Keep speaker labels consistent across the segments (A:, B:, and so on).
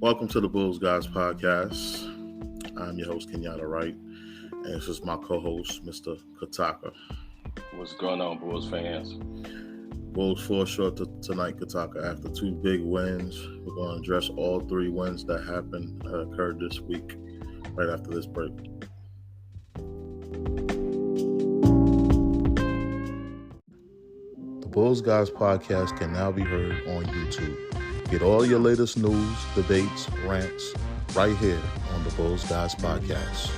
A: Welcome to the Bulls Guys podcast. I'm your host, Kenyatta, right? And this is my co-host, Mr. Kataka.
B: What's going on, Bulls fans?
A: Bulls fall short tonight, Kataka, after two big wins. We're going to address all three wins that occurred this week, right after this break. The Bulls Guys podcast can now be heard on YouTube. Get all your latest news, debates, rants, right here on the Bulls Guys podcast.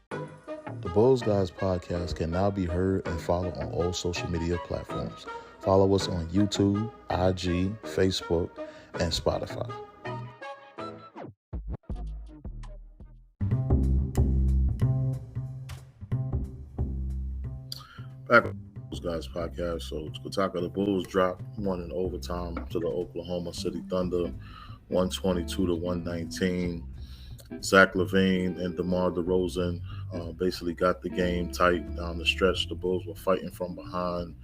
A: The Bulls Guys podcast can now be heard and followed on all social media platforms. Follow us on YouTube, IG, Facebook, and Spotify. Back on the Bulls Guys podcast. So, Kataka, the Bulls dropped one in overtime to the Oklahoma City Thunder, 122-119. Zachlavine and DeMar DeRozan basically got the game tight down the stretch. The Bulls were fighting from behind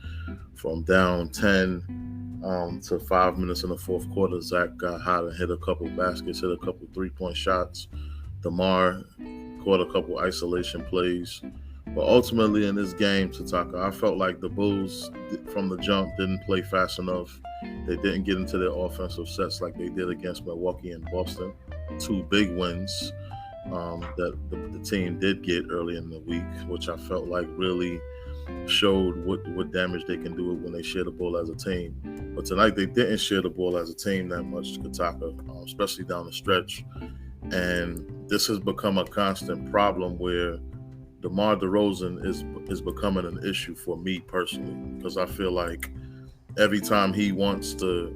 A: from down 10 to 5 minutes in the fourth quarter. Zach got hot and hit a couple baskets, hit a couple three-point shots. DeMar caught a couple isolation plays. But ultimately in this game, Tataka, I felt like the Bulls from the jump didn't play fast enough. They didn't get into their offensive sets like they did against Milwaukee and Boston. Two big wins that the team did get early in the week, which I felt like really showed what damage they can do when they share the ball as a team. But tonight they didn't share the ball as a team that much, Kataka, especially down the stretch. And this has become a constant problem where DeMar DeRozan is becoming an issue for me personally, because I feel like every time he wants to,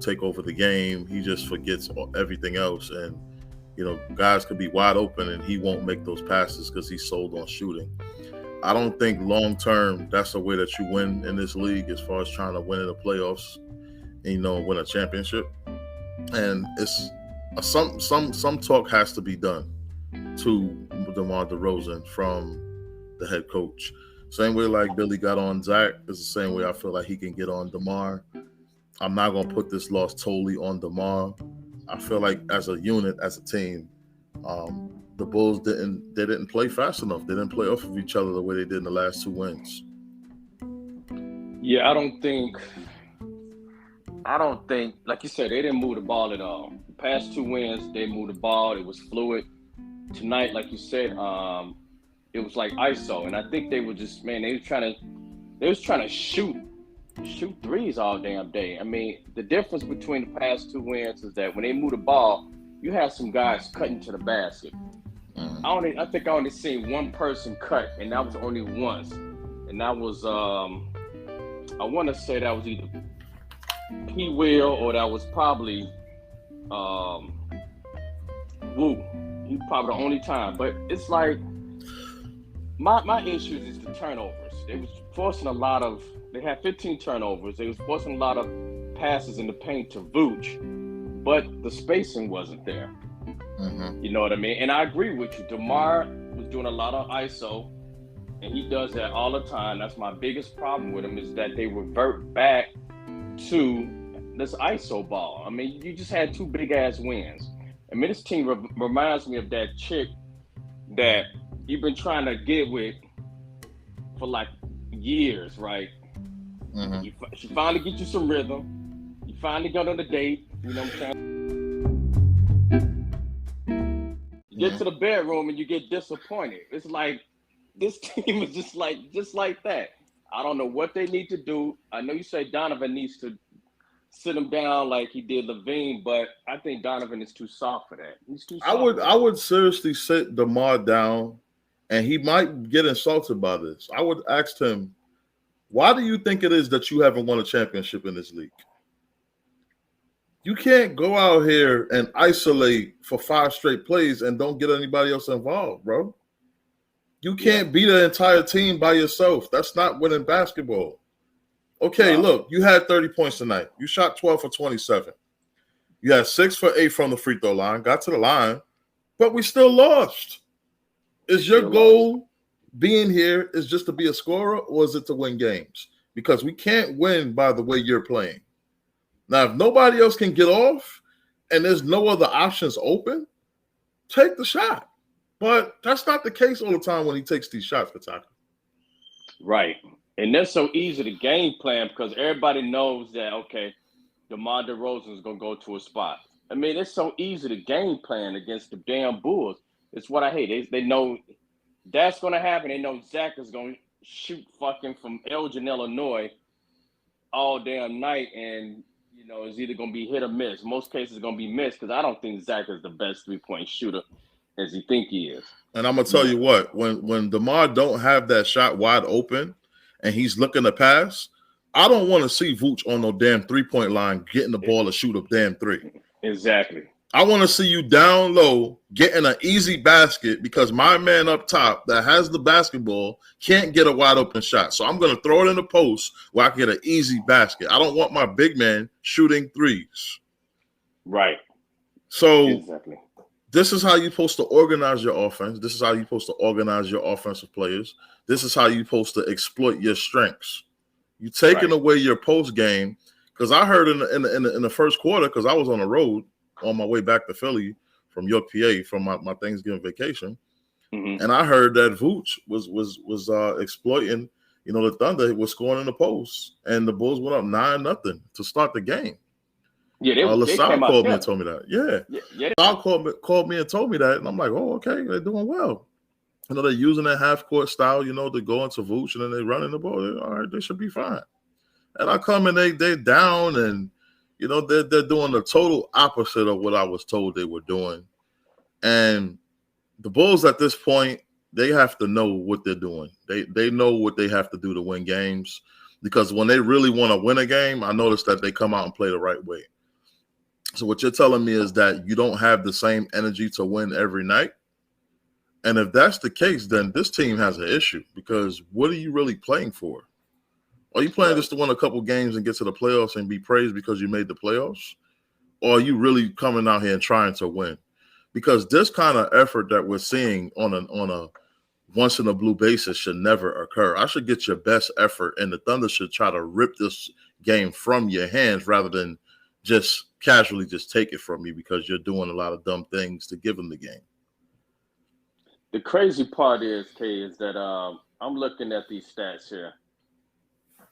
A: take over the game, he just forgets everything else. And, guys could be wide open and he won't make those passes because he's sold on shooting. I don't think long-term that's the way that you win in this league as far as trying to win in the playoffs and, win a championship. And it's some talk has to be done to DeMar DeRozan from the head coach. Same way like Billy got on Zach is the same way I feel like he can get on DeMar. I'm not going to put this loss totally on DeMar. I feel like as a unit, as a team, the Bulls didn't play fast enough. They didn't play off of each other the way they did in the last two wins.
B: Yeah, I don't think, like you said, they didn't move the ball at all. The past two wins, they moved the ball. It was fluid. Tonight, like you said, it was like ISO, and I think they were just, they was trying to shoot threes all damn day. I mean, the difference between the past two wins is that when they move the ball, you have some guys cutting to the basket. Mm-hmm. I think I only seen one person cut, and that was only once, and that was I want to say that was either P. Will or that was probably Wu. He probably the only time, but it's like my issues is the turnovers. They was forcing they had 15 turnovers. They was forcing a lot of passes in the paint to Vooch, but the spacing wasn't there. Mm-hmm. You know what I mean? And I agree with you. DeMar was doing a lot of ISO, and he does that all the time. That's my biggest problem with him is that they revert back to this ISO ball. I mean, you just had two big-ass wins. I mean, this team reminds me of that chick that you've been trying to get with for like years, right? Mm-hmm. She finally gets you some rhythm. You finally got on a date. You know what I'm saying? You get to the bedroom and you get disappointed. It's like this team is just like that. I don't know what they need to do. I know you say Donovan needs to sit him down like he did Levine, but I think Donovan is too soft for that. He's too soft.
A: I would seriously sit DeMar down, and he might get insulted by this. I would ask him, why do you think it is that you haven't won a championship in this league? You can't go out here and isolate for 5 straight plays and don't get anybody else involved, bro. You can't beat an entire team by yourself. That's not winning basketball. Okay, look, you had 30 points tonight. You shot 12 for 27. You had 6 for 8 from the free throw line, got to the line, but we still lost. Is your goal being here is just to be a scorer, or is it to win games? because we can't win by the way you're playing. Now, if nobody else can get off and there's no other options open, take the shot. But that's not the case all the time when he takes these shots, Kataka.
B: Right. And that's so easy to game plan because everybody knows that, okay, DeMar DeRozan is going to go to a spot. I mean, it's so easy to game plan against the damn Bulls. It's what I hate. They know that's going to happen. They know Zach is going to shoot fucking from Elgin, Illinois all damn night. And, you know, it's either going to be hit or miss. Most cases it's going to be missed because I don't think Zach is the best three-point shooter as he think he is.
A: And I'm going to tell you what, when DeMar don't have that shot wide open and he's looking to pass, I don't want to see Vooch on no damn three-point line getting the ball to shoot a damn three.
B: Exactly.
A: I want to see you down low getting an easy basket because my man up top that has the basketball can't get a wide open shot. So I'm going to throw it in the post where I can get an easy basket. I don't want my big man shooting threes.
B: Right.
A: So
B: exactly.
A: This is how you're supposed to organize your offense. This is how you're supposed to organize your offensive players. This is how you're supposed to exploit your strengths. You're taking away your post game. Because I heard in the first quarter, because I was on the road on my way back to Philly from York, PA, from my Thanksgiving vacation, and I heard that Vooch was exploiting. You know, the Thunder was scoring in the post, and the Bulls went up 9-0 to start the game.
B: Yeah, they
A: LaSalle called me and told me that.
B: Yeah.
A: LaSalle called me and told me that, and I'm like, oh, okay, they're doing well. You know, they're using that half-court style, you know, to go into Vooch, and then they running the ball. All right, they should be fine. And I come and they down, and you know they're doing the total opposite of what I was told they were doing. And the Bulls at this point, they have to know what they're doing. They know what they have to do to win games, because when they really want to win a game, I noticed that they come out and play the right way. So what you're telling me is that you don't have the same energy to win every night. And if that's the case, then this team has an issue, because what are you really playing for? Are you playing just to win a couple games and get to the playoffs and be praised because you made the playoffs? Or are you really coming out here and trying to win? Because this kind of effort that we're seeing on a once in a blue basis should never occur. I should get your best effort, and the Thunder should try to rip this game from your hands rather than just casually just take it from you because you're doing a lot of dumb things to give them the game.
B: The crazy part is, Kay, is that I'm looking at these stats here.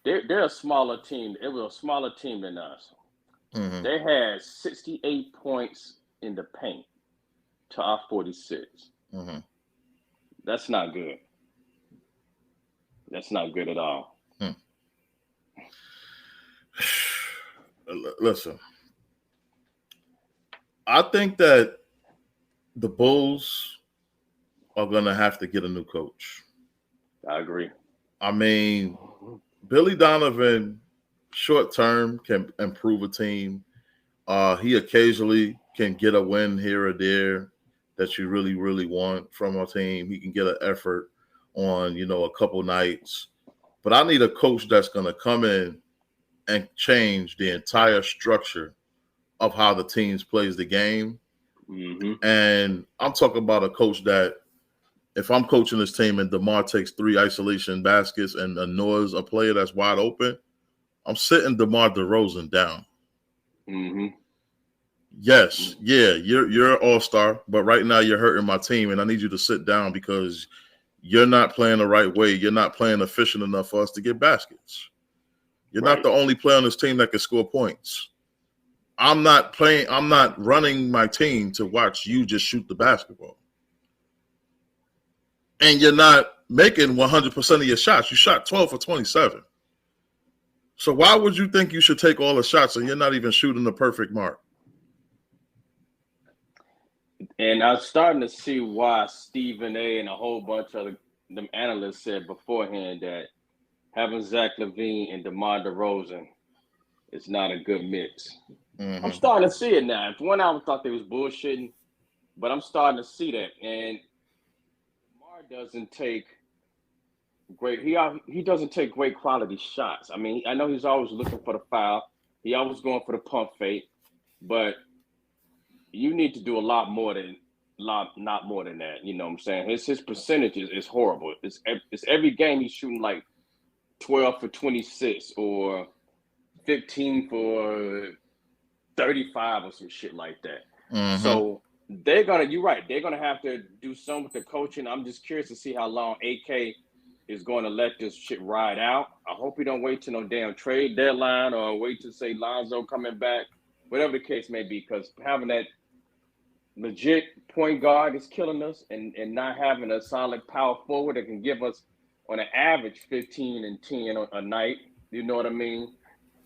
B: They're a smaller team. It was a smaller team than us. Mm-hmm. They had 68 points in the paint to our 46. Mm-hmm. That's not good. That's not good at all.
A: Listen, I think that the Bulls are going to have to get a new coach.
B: I agree.
A: I mean, Billy Donovan, short term, can improve a team. He occasionally can get a win here or there that you really, really want from a team. He can get an effort on, you know, a couple nights. But I need a coach that's going to come in and change the entire structure of how the teams plays the game. Mm-hmm. And I'm talking about a coach that, if I'm coaching this team and DeMar takes 3 isolation baskets and annoys a player that's wide open, I'm sitting DeMar DeRozan down. Mm-hmm. Yes, yeah, you're an all-star, but right now you're hurting my team, and I need you to sit down because you're not playing the right way. You're not playing efficient enough for us to get baskets. You're not the only player on this team that can score points. I'm not running my team to watch you just shoot the basketball. And you're not making 100% of your shots. You shot 12 for 27. So why would you think you should take all the shots and you're not even shooting the perfect mark?
B: And I'm starting to see why Stephen A. and a whole bunch of them analysts said beforehand that having Zachlavine and DeMar DeRozan is not a good mix. Mm-hmm. I'm starting to see it now. For one hour, I thought they was bullshitting, but I'm starting to see that. And DeMar doesn't take great. He doesn't take great quality shots. I mean, I know he's always looking for the foul. He always going for the pump fake, but you need to do not more than that. You know what I'm saying? His percentage is horrible. It's every game he's shooting like 12 for 26 or 15 for 35 or some shit like that.
A: Mm-hmm.
B: So you're right, they're gonna have to do something with the coaching. I'm just curious to see how long AK is going to let this shit ride out. I hope he don't wait till no damn trade deadline or wait to say Lonzo coming back, whatever the case may be, because having that legit point guard is killing us, and not having a solid power forward that can give us on an average 15 and 10 a night. You know what I mean?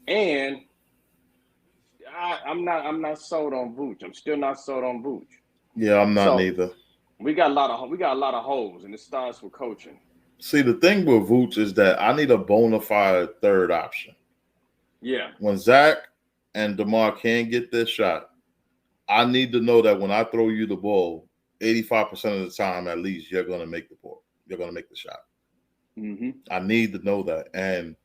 B: And I'm not sold on Vooch. I'm still not sold on Vooch.
A: Yeah, I'm not
B: So
A: neither.
B: we got a lot of holes, and it starts with coaching.
A: See, the thing with Vooch is that I need a bona fide third option.
B: Yeah,
A: When Zach and DeMar can't get this shot, I need to know that when I throw you the ball, 85% of the time at least, you're going to make the ball. You're going to make the shot.
B: mm-hmm.
A: I need to know that. And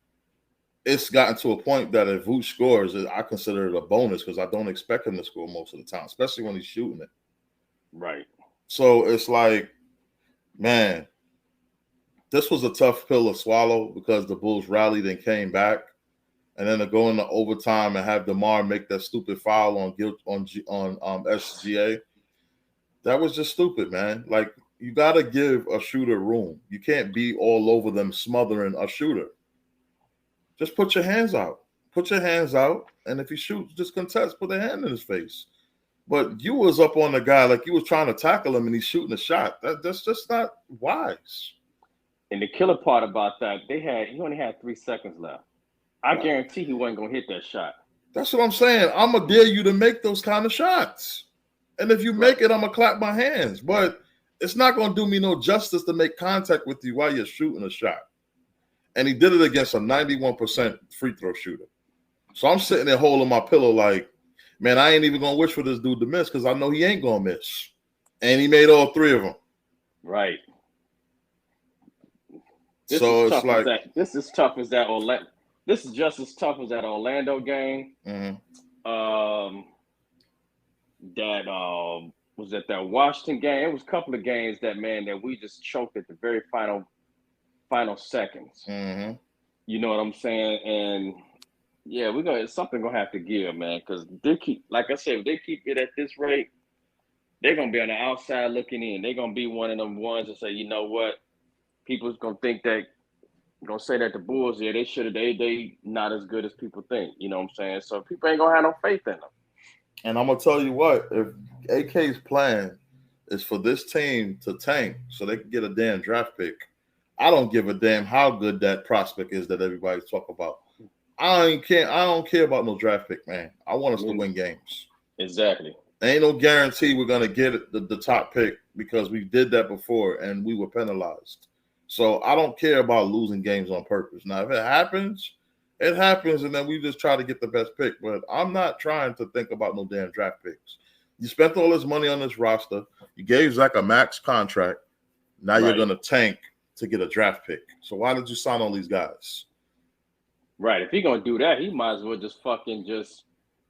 A: it's gotten to a point that if Vooch scores, I consider it a bonus because I don't expect him to score most of the time, especially when he's shooting it.
B: Right.
A: So it's like, man, this was a tough pill to swallow because the Bulls rallied and came back. And then to go into overtime and have DeMar make that stupid foul on SGA, that was just stupid, man. Like, you got to give a shooter room. You can't be all over them smothering a shooter. Just put your hands out. Put your hands out, and if he shoots, just contest, put a hand in his face. But you was up on the guy like you was trying to tackle him, and he's shooting a shot. That's just not wise.
B: And the killer part about that, he only had 3 seconds left. I guarantee he wasn't gonna hit that shot.
A: That's what I'm saying. I'm gonna dare you to make those kind of shots, and if you make it, I'm gonna clap my hands. But it's not gonna do me no justice to make contact with you while you're shooting a shot. And he did it against a 91% free throw shooter. So I'm sitting there holding my pillow like, man, I ain't even gonna wish for this dude to miss because I know he ain't gonna miss. And he made all 3 of them.
B: Right.
A: This is
B: tough as that Orlando. This is just as tough as that Orlando game.
A: Mm-hmm.
B: That was at that Washington game. It was a couple of games that we just choked at the very final seconds.
A: Mm-hmm.
B: You know what I'm saying? And yeah, something gonna have to give, man, because they keep, like I said, if they keep it at this rate, they're gonna be on the outside looking in. They're gonna be one of them ones that say, you know what, people's gonna think that, gonna say that the Bulls, yeah, they not as good as people think. You know what I'm saying? So people ain't gonna have no faith in them.
A: And I'm gonna tell you what, if AK's plan is for this team to tank so they can get a damn draft pick, I don't give a damn how good that prospect is that everybody's talking about. I don't care about no draft pick, man. I want us to win games.
B: Exactly.
A: There ain't no guarantee we're gonna get the top pick because we did that before and we were penalized. So I don't care about losing games on purpose. Now, if it happens, it happens, and then we just try to get the best pick. But I'm not trying to think about no damn draft picks. You spent all this money on this roster. You gave Zach a max contract. Now you're going to tank to get a draft pick. So why did you sign all these guys?
B: Right. If he's going to do that, he might as well just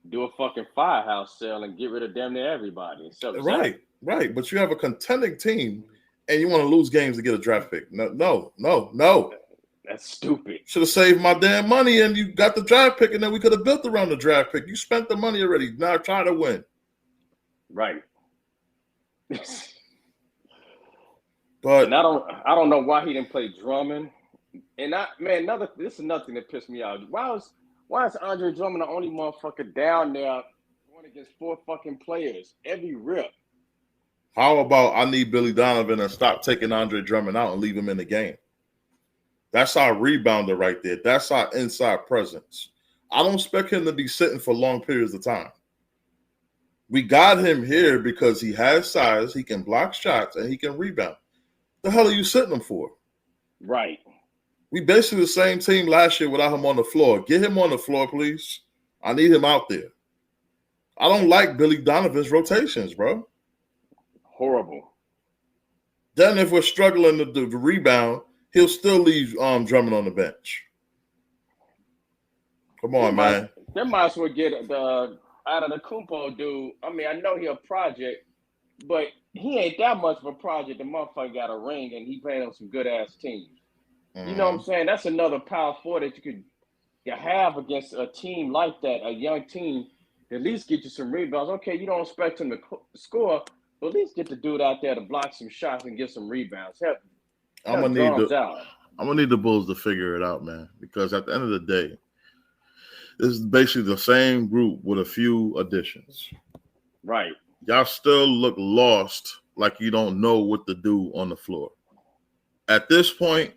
B: do a fucking firehouse sale and get rid of damn near everybody.
A: Right. But you have a contending team, and you want to lose games to get a draft pick. No.
B: That's stupid.
A: Should have saved my damn money, and you got the draft pick, and then we could have built around the draft pick. You spent the money already. Now try to win.
B: Right.
A: But
B: and I don't know why he didn't play Drummond. And this is nothing that pissed me out. Why is Andre Drummond the only motherfucker down there going against 4 fucking players every rip?
A: How about I need Billy Donovan to stop taking Andre Drummond out and leave him in the game? That's our rebounder right there. That's our inside presence. I don't expect him to be sitting for long periods of time. We got him here because he has size, he can block shots, and he can rebound. The hell are you sitting him for?
B: Right.
A: We basically the same team last year without him on the floor. Get him on the floor, please. I need him out there. I don't like Billy Donovan's rotations, bro.
B: Horrible.
A: Then if we're struggling to rebound, he'll still leave Drummond on the bench. Come on, man.
B: They might as well get out of the Kumpo dude. I mean, I know he a project, but he ain't that much of a project. The motherfucker got a ring, and he playing on some good-ass teams. You know what I'm
A: Mm-hmm.
B: saying? That's another power forward that you have against a team like that, a young team. At least get you some rebounds. Okay, you don't expect him to score, but at least get the dude out there to block some shots and get some rebounds.
A: I'm
B: Help
A: gonna need
B: drums
A: the
B: out.
A: I'm gonna need the Bulls to figure it out, man. Because at the end of the day, this is basically the same group with a few additions.
B: Right.
A: Y'all still look lost, like you don't know what to do on the floor. At this point,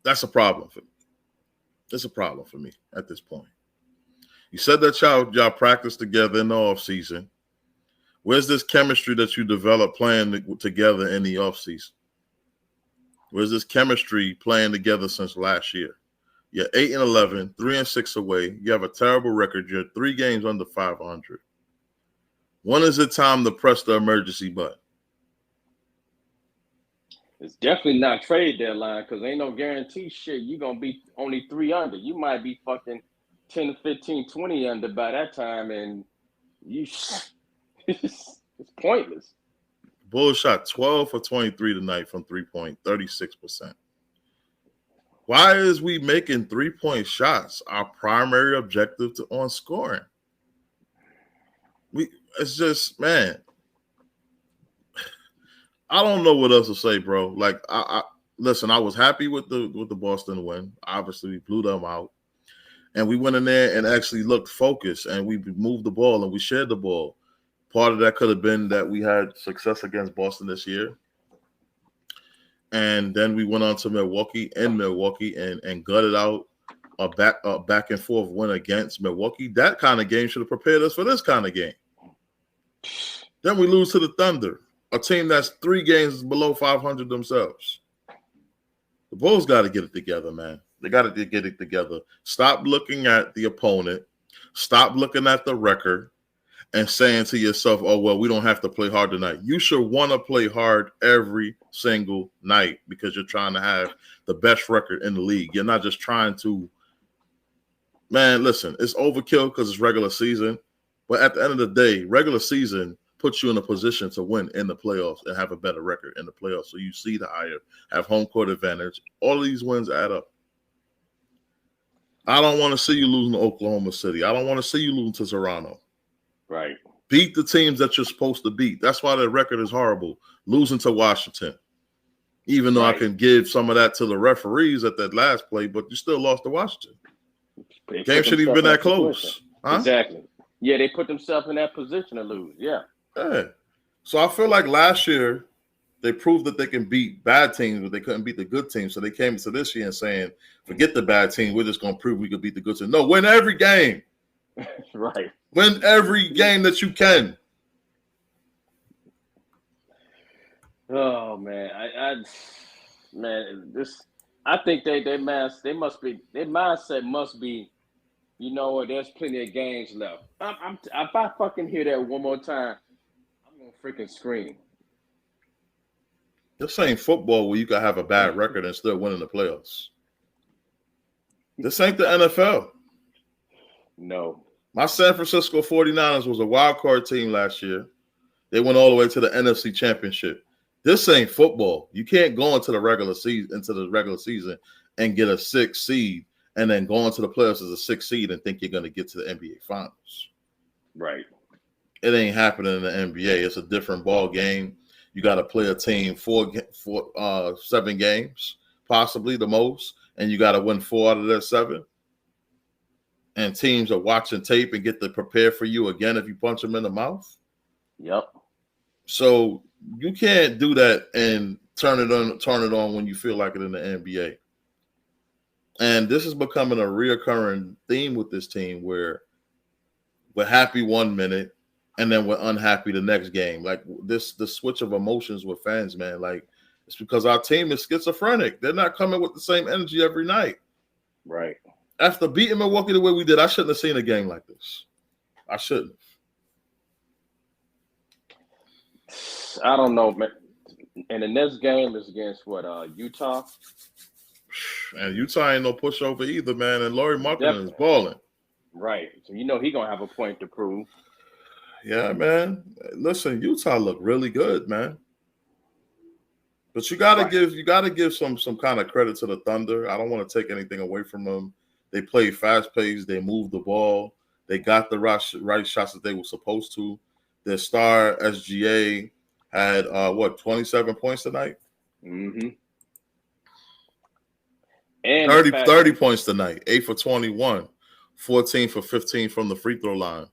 A: that's a problem for me. It's a problem for me at this point. You said that y'all practice together in the off season. Where's this chemistry that you develop playing together in the off season? Where's this chemistry playing together since last year? You're 8-11, 3-6 away. You have a terrible record. You're 3 games under 500. When is it time to press the emergency button?
B: It's definitely not trade deadline because ain't no guarantee shit. You're going to be only 3 under. You might be fucking 10, 15, 20 under by that time, and it's pointless.
A: Bulls shot 12 for 23 tonight from 3-point, 36%. Why is we making 3-point shots our primary objective on scoring? It's just, man, I don't know what else to say, bro. Like, listen, I was happy with the Boston win. Obviously, we blew them out, and we went in there and actually looked focused, and we moved the ball and we shared the ball. Part of that could have been that we had success against Boston this year, and then we went on to Milwaukee and gutted out a back and forth win against Milwaukee. That kind of game should have prepared us for this kind of game. Then we lose to the Thunder, a team that's 3 games below 500 themselves. The Bulls got to get it together, man. They got to get it together. Stop looking at the opponent. Stop looking at the record and saying to yourself, oh, well, we don't have to play hard tonight. You should want to play hard every single night because you're trying to have the best record in the league. You're not just trying to, man, listen, it's overkill because it's regular season. But at the end of the day, regular season puts you in a position to win in the playoffs and have a better record in the playoffs. So you see the higher, have home court advantage. All of these wins add up. I don't want to see you losing to Oklahoma City. I don't want to see you losing to Toronto.
B: Right.
A: Beat the teams that you're supposed to beat. That's why their record is horrible. Losing to Washington. Even though I can give some of that to the referees at that last play, but you still lost to Washington. Game shouldn't even been that close.
B: Huh? Exactly. Yeah, they put themselves in that position to lose. Yeah.
A: So I feel like last year they proved that they can beat bad teams, but they couldn't beat the good teams. So they came into this year and saying, forget the bad team. We're just going to prove we could beat the good team. No, win every game.
B: Right.
A: Win every game that you can.
B: Oh man, I think their mindset must be, you know what? There's plenty of games left. If I fucking hear that one more time, I'm gonna freaking scream.
A: This ain't football where you can have a bad record and still win in the playoffs. This ain't the NFL.
B: No.
A: My San Francisco 49ers was a wild card team last year. They went all the way to the NFC Championship. This ain't football. You can't go into the regular season and get a 6 seed and then go into the playoffs as a 6 seed and think you're going to get to the NBA Finals.
B: Right.
A: It ain't happening in the NBA. It's a different ball game. You got to play a team 7 games, possibly the most, and you got to win 4 out of their 7. And teams are watching tape and get to prepare for you again if you punch them in the mouth.
B: Yep.
A: So you can't do that and turn it on when you feel like it in the NBA. And this is becoming a reoccurring theme with this team where we're happy 1 minute and then we're unhappy the next game. Like the switch of emotions with fans, man. Like it's because our team is schizophrenic. They're not coming with the same energy every night.
B: Right.
A: After beating Milwaukee the way we did, I shouldn't have seen a game like this. I shouldn't.
B: I don't know, man. And the next game is against Utah?
A: And Utah ain't no pushover either, man. And Lauri Markkanen is balling.
B: Right. So you know he's going to have a point to prove.
A: Yeah, man. Listen, Utah look really good, man. But you gotta give some kind of credit to the Thunder. I don't want to take anything away from them. They played fast paced. They moved the ball. They got the right shots that they were supposed to. Their star SGA had 27 points tonight.
B: Mm-hmm. And
A: 30 points tonight. 8 for 21, 14 for 15 from the free throw line.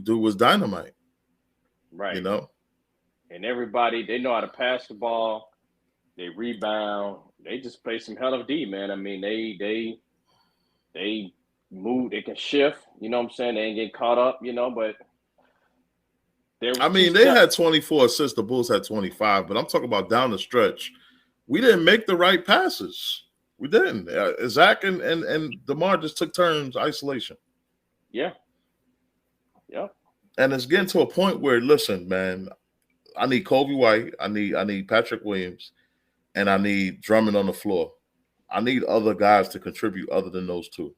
A: Dude was dynamite.
B: Right.
A: You know.
B: And everybody, they know how to pass the ball. They rebound. They just play some hell of D, man. I mean, they move. They can shift. You know what I'm saying? They ain't get caught up. You know, but
A: they had 24 assists. The Bulls had 25. But I'm talking about down the stretch. We didn't make the right passes. We didn't. Zach and DeMar just took turns isolation.
B: Yeah. Yeah.
A: And it's getting to a point where, listen, man, I need Kobe White, I need Patrick Williams, and I need Drummond on the floor. I need other guys to contribute other than those two.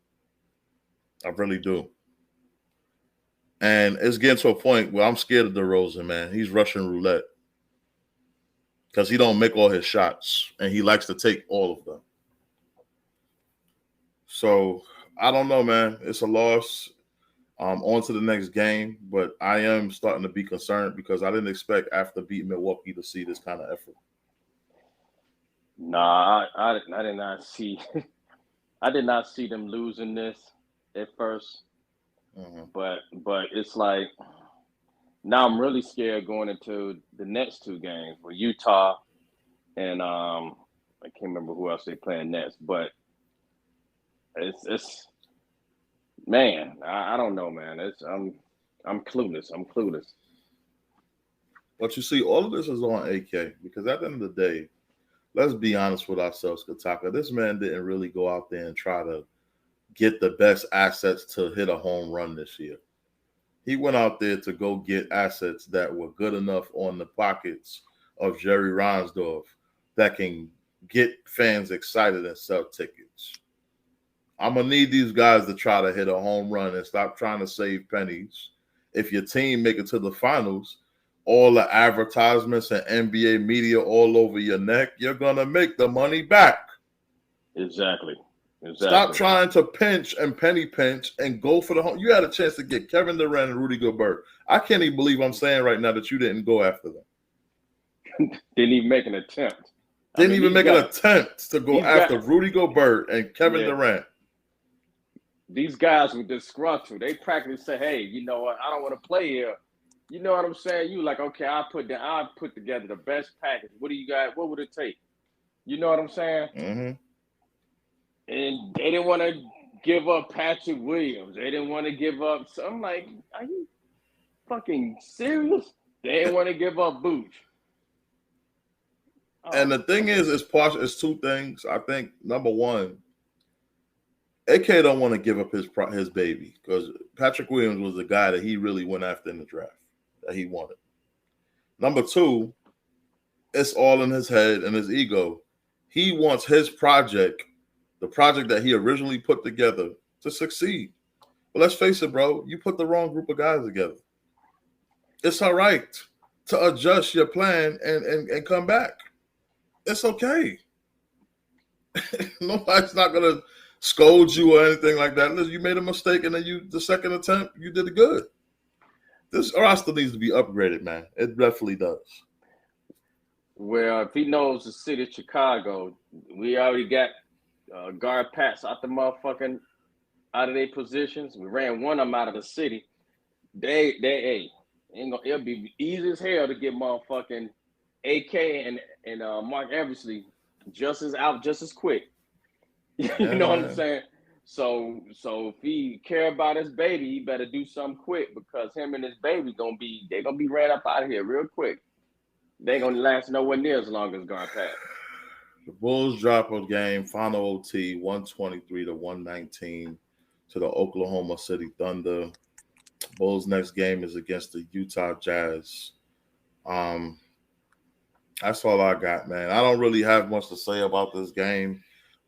A: I really do. And it's getting to a point where I'm scared of DeRozan, man. He's Russian roulette because he don't make all his shots, and he likes to take all of them. So I don't know, man. It's a loss. On to the next game, but I am starting to be concerned because I didn't expect after beating Milwaukee to see this kind of effort.
B: Nah, I did not see. I did not see them losing this at 1st. Mm-hmm. But it's like now I'm really scared going into the next 2 games with Utah and I can't remember who else they playing next, but it's. Man, I don't know, man. I'm clueless. I'm clueless.
A: But you see, all of this is on AK because at the end of the day, let's be honest with ourselves, Kataka. This man didn't really go out there and try to get the best assets to hit a home run this year. He went out there to go get assets that were good enough on the pockets of Jerry Reinsdorf that can get fans excited and sell tickets. I'm going to need these guys to try to hit a home run and stop trying to save pennies. If your team make it to the finals, all the advertisements and NBA media all over your neck, you're going to make the money back.
B: Exactly.
A: Stop trying to pinch and penny pinch and go for the home. You had a chance to get Kevin Durant and Rudy Gobert. I can't even believe I'm saying right now that you didn't go after them.
B: Didn't even make an attempt.
A: Didn't even make an attempt to go after Rudy Gobert and Kevin Durant.
B: These guys were disgruntled. They practically say, "Hey, you know what? I don't want to play here." You know what I'm saying? You like, okay, I'll put together the best package. What do you got? What would it take? You know what I'm saying?
A: Mm-hmm.
B: And they didn't want to give up Patrick Williams. They didn't want to give up. So I'm like, are you fucking serious? They didn't want to give up Booch.
A: And the thing is, it's 2 things. I think number one, AK don't want to give up his baby because Patrick Williams was the guy that he really went after in the draft that he wanted. Number 2, it's all in his head and his ego. He wants his project, the project that he originally put together, to succeed. But let's face it, bro, you put the wrong group of guys together. It's all right to adjust your plan and come back. It's okay. Nobody's not going to scold you or anything like that. Listen, you made a mistake and then the second attempt, you did it good. This roster needs to be upgraded, man. It definitely does.
B: Well, if he knows the city of Chicago, we already got guard Pats out the motherfucking out of their positions. We ran one of them out of the city. It'll be easy as hell to get motherfucking AK and Mark Eversley just as quick. You know what I'm saying? So if he care about his baby, he better do something quick because him and his baby they're gonna be ran up out of here real quick. They ain't gonna last nowhere near as long as guard Pat.
A: The Bulls drop a game, final OT, 123-119 to the Oklahoma City Thunder. Bulls' next game is against the Utah Jazz. That's all I got, man. I don't really have much to say about this game.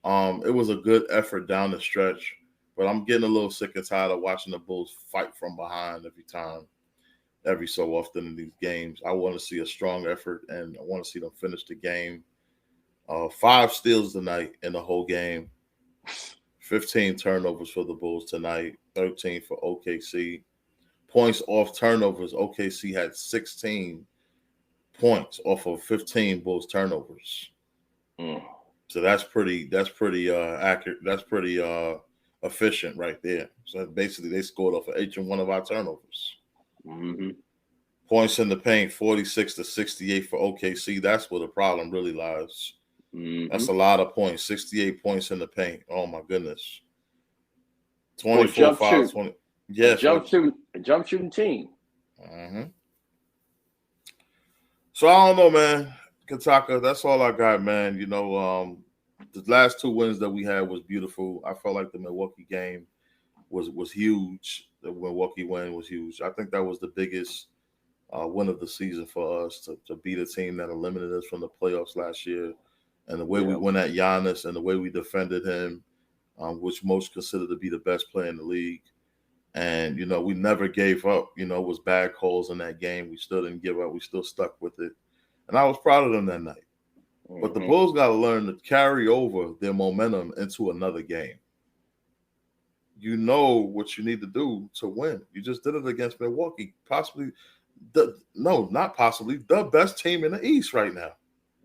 A: It was a good effort down the stretch, but I'm getting a little sick and tired of watching the Bulls fight from behind every time. every so often in these games. I want to see a strong effort, and I want to see them finish the game. 5 steals tonight in the whole game. 15 turnovers for the Bulls tonight. 13 for OKC. Points off turnovers. OKC had 16 points off of 15 Bulls turnovers. So that's pretty accurate. That's pretty efficient right there. So basically, they scored off of each and one of our turnovers.
B: Mm-hmm.
A: Points in the paint, 46 to 68 for OKC. That's where the problem really lies.
B: Mm-hmm.
A: That's a lot of points. 68 points in the paint. Oh my goodness. 24 fouls. 20. Yeah,
B: jump shooting team.
A: Mm-hmm. So I don't know, man. Kataka, that's all I got, man. You know, the last 2 wins that we had was beautiful. I felt like the Milwaukee game was huge. The Milwaukee win was huge. I think that was the biggest win of the season for us to beat a team that eliminated us from the playoffs last year. And the way we went at Giannis and the way we defended him, which most consider to be the best player in the league. And, you know, we never gave up. You know, it was bad calls in that game. We still didn't give up. We still stuck with it. And I was proud of them that night. Mm-hmm. But the Bulls got to learn to carry over their momentum into another game. You know what you need to do to win. You just did it against Milwaukee. Not possibly, the best team in the East right now.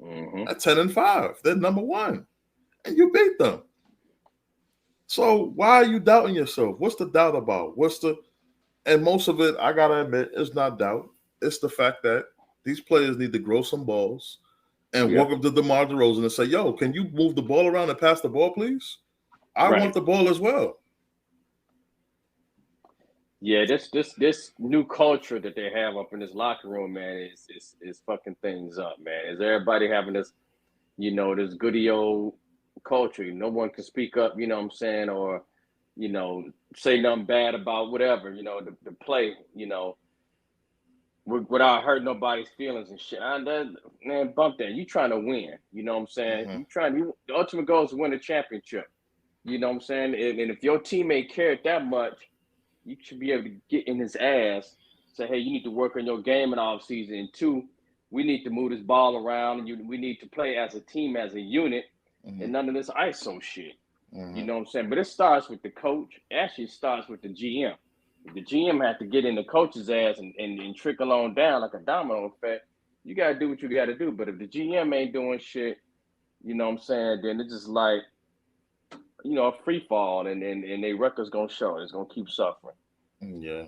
B: Mm-hmm.
A: At 10-5. They're number 1. And you beat them. So why are you doubting yourself? What's the doubt about? And most of it, I got to admit, is not doubt. It's the fact that these players need to grow some balls and walk up to DeMar DeRozan and say, yo, can you move the ball around and pass the ball, please? I want the ball as well.
B: Yeah, this new culture that they have up in this locker room, man, is fucking things up, man. Is everybody having this, you know, this goody old culture? No one can speak up, you know what I'm saying, or, you know, say nothing bad about whatever, you know, the play, you know, without hurting nobody's feelings and shit. Man, bump that. You trying to win, you know what I'm saying?
A: Mm-hmm.
B: The ultimate goal is to win a championship. You know what I'm saying? And if your teammate cared that much, you should be able to get in his ass, say, hey, you need to work on your game in off season. And 2, we need to move this ball around, and we need to play as a team, as a unit, and none of this ISO shit. You know what I'm saying? But it starts with the coach. Actually, it starts with the GM. The GM has to get in the coach's ass and trickle on down like a domino effect. You got to do what you got to do. But if the GM ain't doing shit, you know what I'm saying, then it's just like, you know, a free fall, and their record's going to show. It's going to keep suffering.
A: Yeah.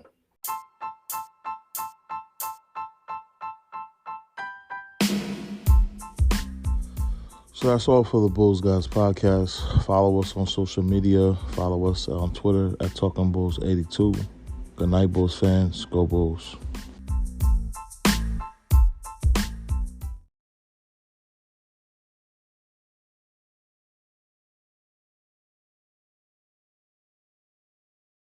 A: So that's all for the Bulls Guys podcast. Follow us on social media. Follow us on Twitter at Talking Bulls 82. Good night, Bulls fans. Go Bulls.